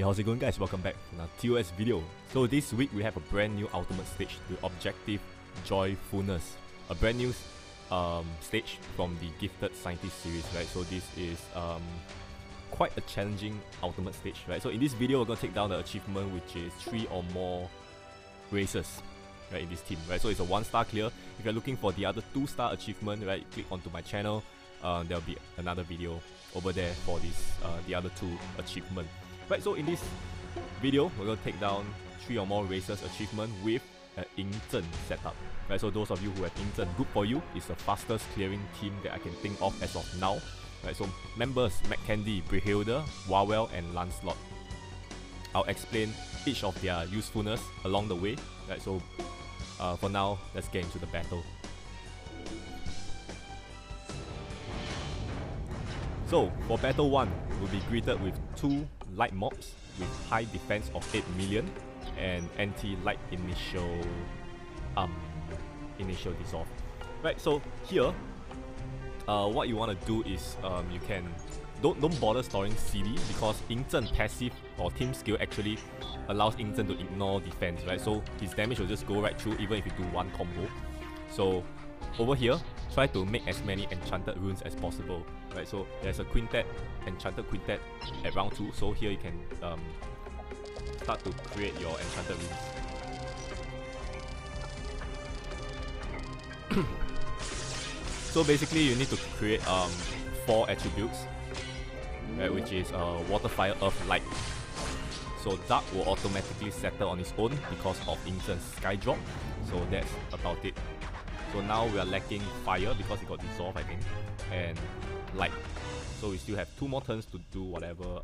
how's it going, guys? Welcome back to another TOS video. So this week we have a brand new ultimate stage, the Objective Joyfulness. A brand new stage from the Gifted Scientist series, right? So this is quite a challenging ultimate stage, right? So in this video we're going to take down the achievement, which is 3 or more races, right, in this team, right? So it's a 1-star clear. If you're looking for the other 2-star achievement, right, click onto my channel. There'll be another video over there for this the other 2 achievement. Right, so in this video, we're going to take down 3 or more races achievement with an Ying setup. Right, so those of you who have Ying, good for you. It's the fastest clearing team that I can think of as of now. Right, so members McCandy, Brihilda, Wawel, and Lancelot. I'll explain each of their usefulness along the way. Right, so for now, let's get into the battle. So for battle 1, we'll be greeted with 2 light mobs with high defense of 8 million and anti-light initial dissolve. Right, so here, what you want to do is you can don't bother storing CD, because Ying passive or team skill actually allows Ying to ignore defense, right? So his damage will just go right through even if you do 1 combo. So over here, try to make as many enchanted runes as possible, right? So there's a quintet, enchanted quintet at round 2, so here you can start to create your enchanted runes. So basically you need to create 4 attributes, right, which is water, fire, earth, light. So dark will automatically settle on its own because of Ying's sky drop, so that's about it. So now we are lacking fire because it got dissolved, I think, and light. So we still have 2 more turns to do whatever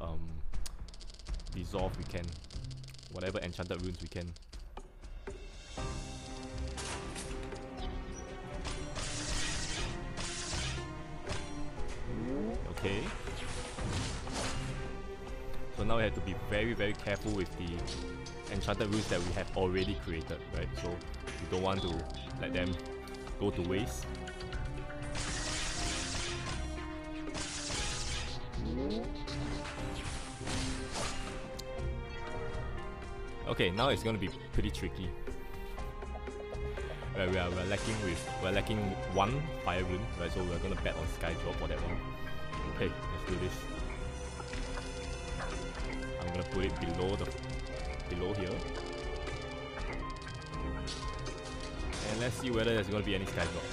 dissolve we can, whatever enchanted runes we can. Okay. So now we have to be very, very careful with the enchanted runes that we have already created, right? So we don't want to let them go to waste. Okay, now it's gonna be pretty tricky. Right, we're lacking 1 fire rune, right? So we're gonna bet on sky drop for that one. Okay, let's do this. I'm gonna put it below here. And let's see whether there's going to be any sky drop.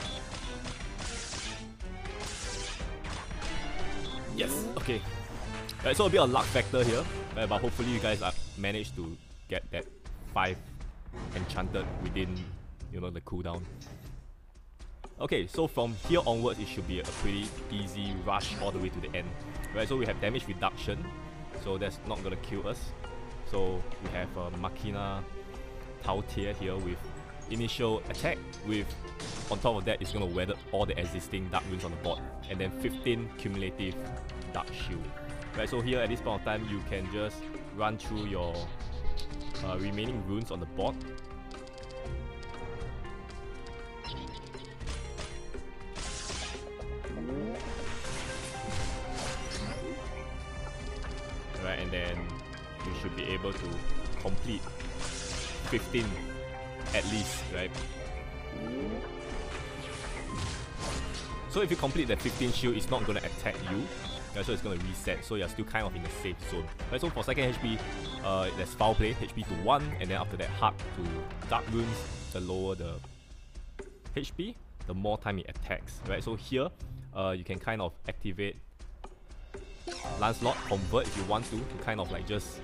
Yes! Okay. Right, so a bit of luck factor here, right, but hopefully you guys managed to get that 5 enchanted within, you know, the cooldown. Okay, so from here onwards it should be a pretty easy rush all the way to the end. Right, so we have damage reduction, so that's not going to kill us. So we have Machina Tau Tier here with initial attack, with on top of that it's going to weather all the existing dark runes on the board, and then 15 cumulative dark shield. Right, so here at this point of time you can just run through your remaining runes on the board. Right, and then you should be able to complete 15 at least, right? So if you complete that 15 shield, it's not going to attack you, right? So it's going to reset, so you're still kind of in the safe zone. Right, so for second HP, there's foul play, HP to 1, and then after that heart to dark runes. The lower the HP, the more time it attacks, right? So here, you can kind of activate Lancelot Convert if you want to kind of like just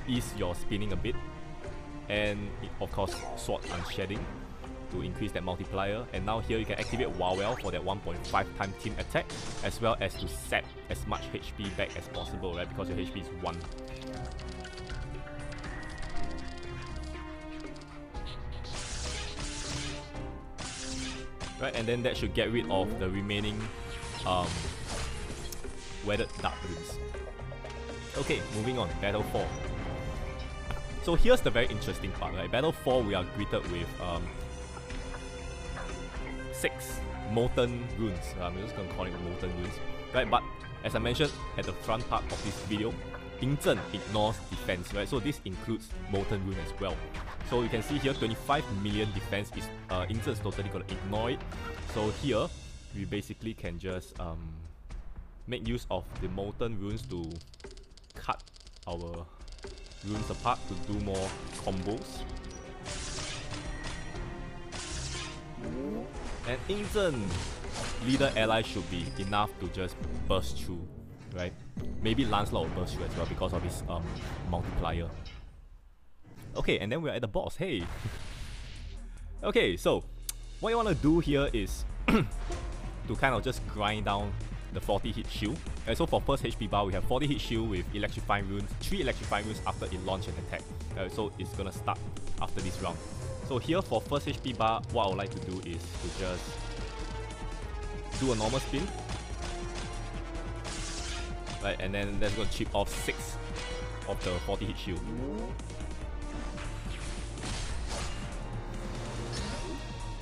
ease your spinning a bit. And of course Sword Unshedding to increase that multiplier. And now here you can activate Wawel for that 1.5 time team attack, as well as to sap as much HP back as possible, right? Because your HP is 1. Right, and then that should get rid of the remaining weathered dark runes. Okay, moving on, Battle 4. So here's the very interesting part, right? Battle 4, we are greeted with 6 molten runes. I'm just gonna call it molten runes, right? But as I mentioned at the front part of this video, Ying ignores defense, right? So this includes Molten Rune as well. So you can see here 25 million defense is Ying is totally gonna ignore it. So here we basically can just make use of the Molten Runes to cut our runes apart to do more combos. And Ying leader ally should be enough to just burst through, right? Maybe Lancelot will burst through as well because of his multiplier. Okay, and then we're at the boss, hey! Okay, so what you want to do here is to kind of just grind down the 40 hit shield. And so for first HP bar, we have 40 hit shield with electrifying runes, 3 electrifying runes after it launch an attack. So it's gonna start after this round. So here for first HP bar, what I would like to do is to just do a normal spin. Right, and then that's gonna chip off 6 of the 40 hit shield.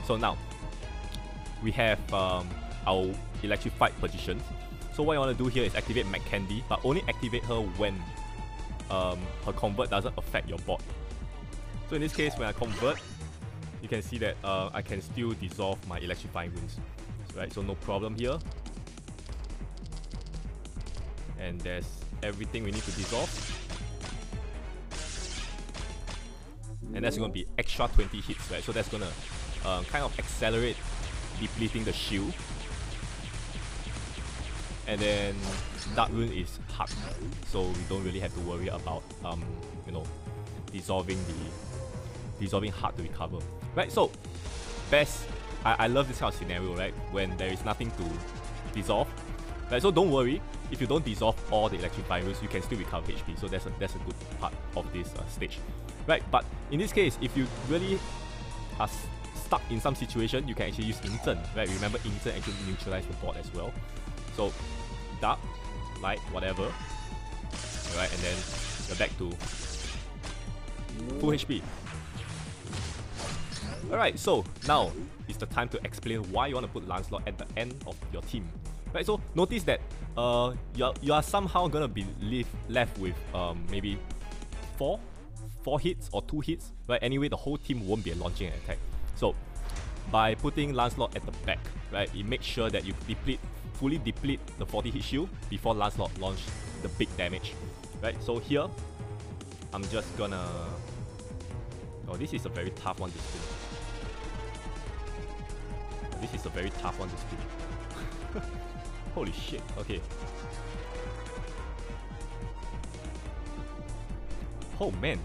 So now, we have our electrified positions. So what you want to do here is activate McCandy, but only activate her when her convert doesn't affect your bot. So in this case, when I convert, you can see that I can still dissolve my electrifying runes. Right, so no problem here. And there's everything we need to dissolve. And that's going to be extra 20 hits, right? So that's going to kind of accelerate depleting the shield. And then Dark Rune is hard, so we don't really have to worry about you know, dissolving hard to recover. Right, so best, I love this kind of scenario, right? When there is nothing to dissolve. Right, so don't worry, if you don't dissolve all the electrifying runes, you can still recover HP. So that's a good part of this stage. Right, but in this case, if you really are stuck in some situation, you can actually use Ying, right? Remember, Ying actually neutralizes the bot as well. So dark, light, whatever. Alright, and then we're back to full HP. Alright, so now is the time to explain why you want to put Lancelot at the end of your team. Right, so notice that you are somehow gonna be left with maybe 4 hits or 2 hits. Right, anyway, the whole team won't be launching an attack. So by putting Lancelot at the back, right, it makes sure that you fully deplete the 40 hit shield before Lancelot launch the big damage. Right, so here I'm just gonna... Oh, this is a very tough one to spin. This is a very tough one to spin. Holy shit, okay. Oh man.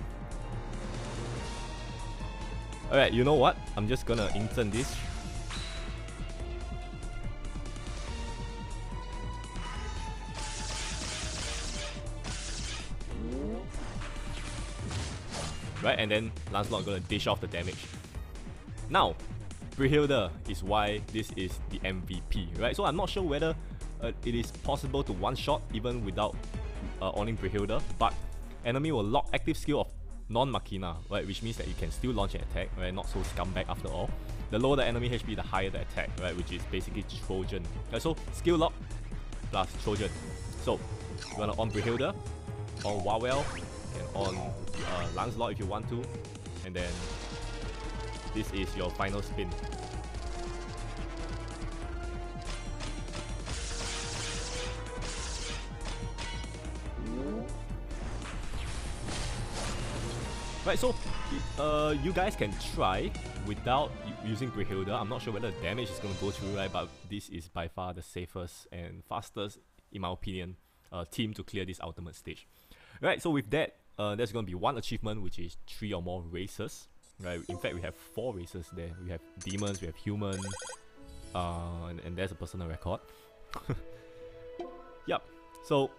Alright, you know what? I'm just gonna insert this. Right, and then Lancelot gonna dish off the damage. Now, Brihilda is why this is the MVP, right? So I'm not sure whether it is possible to one-shot even without owning Brihilda, but enemy will lock active skill of non-Machina, right? Which means that you can still launch an attack, right? Not so scumbag after all. The lower the enemy HP, the higher the attack, right? Which is basically Trojan. Right, so skill lock plus Trojan. So you wanna on Brihilda, on Wawel, and on Lancelot if you want to, and then this is your final spin. Right, so you guys can try without using Brihilda. I'm not sure whether the damage is going to go through, right? But this is by far the safest and fastest, in my opinion, team to clear this ultimate stage. Right, so with that, there's going to be one achievement, which is 3 or more races. Right, in fact, we have 4 races there. We have demons, we have human, and there's a personal record. Yep. So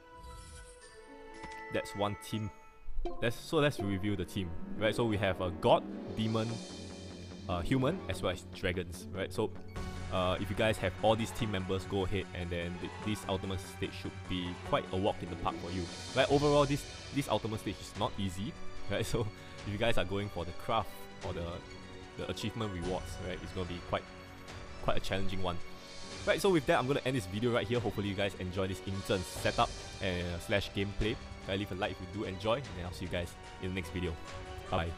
that's one team. Let's review the team. Right, so we have a god, demon, human, as well as dragons. Right, so if you guys have all these team members, go ahead, and then this ultimate stage should be quite a walk in the park for you. Right, overall, this ultimate stage is not easy. Right, so if you guys are going for the craft or the achievement rewards, right, it's gonna be quite a challenging one. Right, so with that, I'm gonna end this video right here. Hopefully you guys enjoy this instant setup and / gameplay. Leave a like if you do enjoy, and I'll see you guys in the next video. Bye.